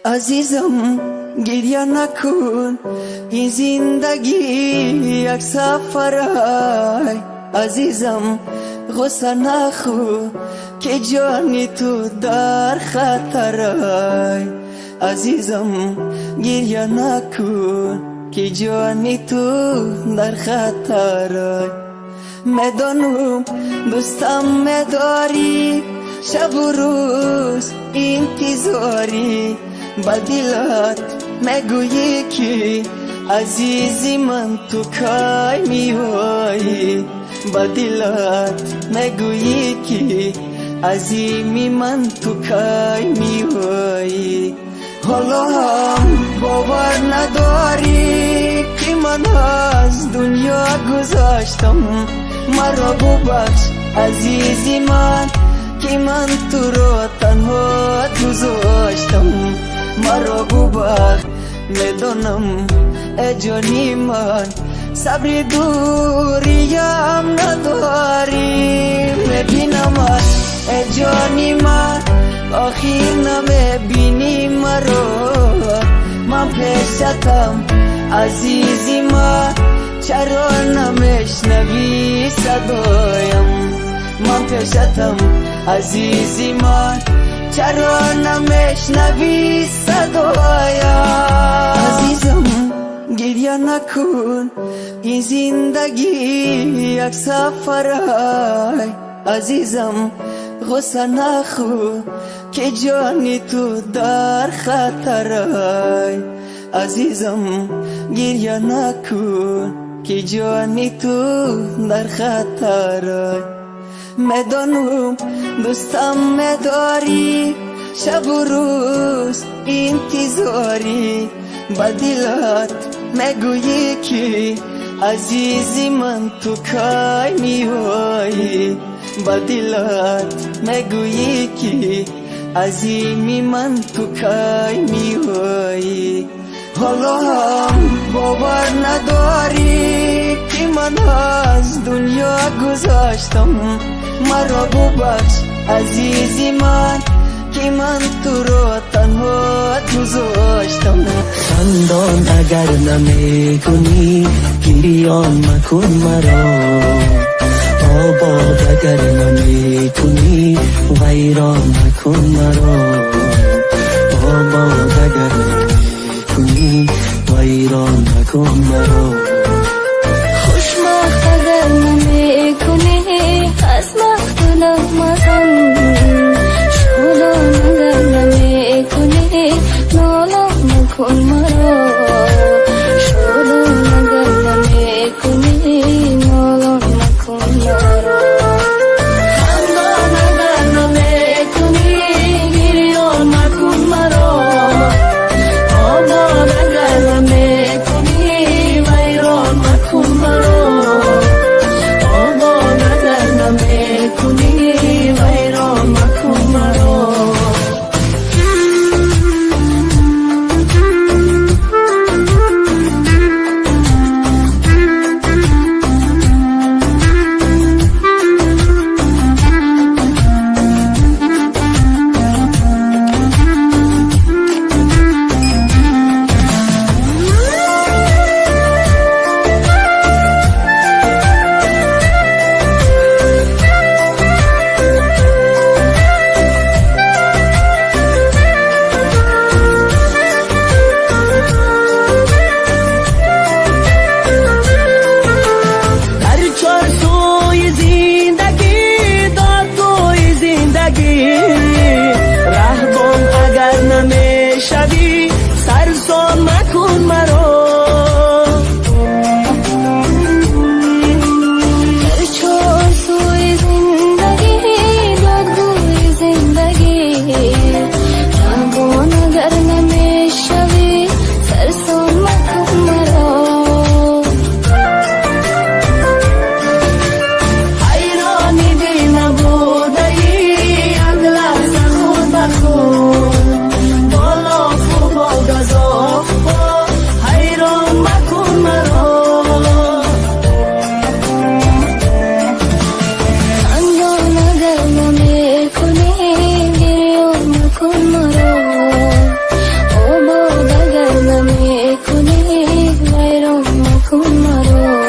عزیزم گریه نکن، این زندگی یک سفر ای. عزیزم غصه نخو که جان تو در خطر ای. عزیزم گریه نکن که جان تو در خطر ای. میدانم دوستم میداری، شب و روز انتظاری، با دلت میگویی که عزیزی من تو کی میایی. با دلت میگویی که عزیزی من تو کی میایی. حالا هم باور نداری که من از دنیا گذاشتم، مرا ببخش عزیزی من که من تو رو تنها گذاشتم. مرا ببخش، میدانم ای جانی من صبر دوریم نداری. میبینم ای جانی من آخر نمیبینی مرا. من پیشتم عزیزی من، چرا نمیشنوی صدایم. من پیشتم عزیزی من، چرا نمیشنوی صدایم. عزیزم گریه نکن، این زندگی یک سفر ای. عزیزم غصه نخو که جان تو در خطر ای. عزیزم گریه نکن که جان تو در خطر ای. میدانم دوستم میداری، شب و روز انتظاری، با دلت میگویی که عزیزی من تو کی میایی. با دلت میگویی که عزیزی من تو کی میایی. حالا هم باور نداری که من از دنیا گذاشتم، مرا ببخش عزیزی من که من تو رو تنها گذاشتم. خندان اگر نمی کنی گریان مکن مرا. آباد اگر نمی کنی ویران مکن مرا. آباد اگر نمی کنی ویران مکن مرا. خوشبخت اگر نمی کنی از مختلف مزن. شادان اگر نمی کنی نالان مکن مرا. شادان اگر نمی کنی نالان مکن مرا. خندان اگر نمی کنی گریان مکن مرا. آباد اگر نمی کنی ویران مکن مرا. آباد اگر نمی کنی ویران مکن مرا. مکن مرا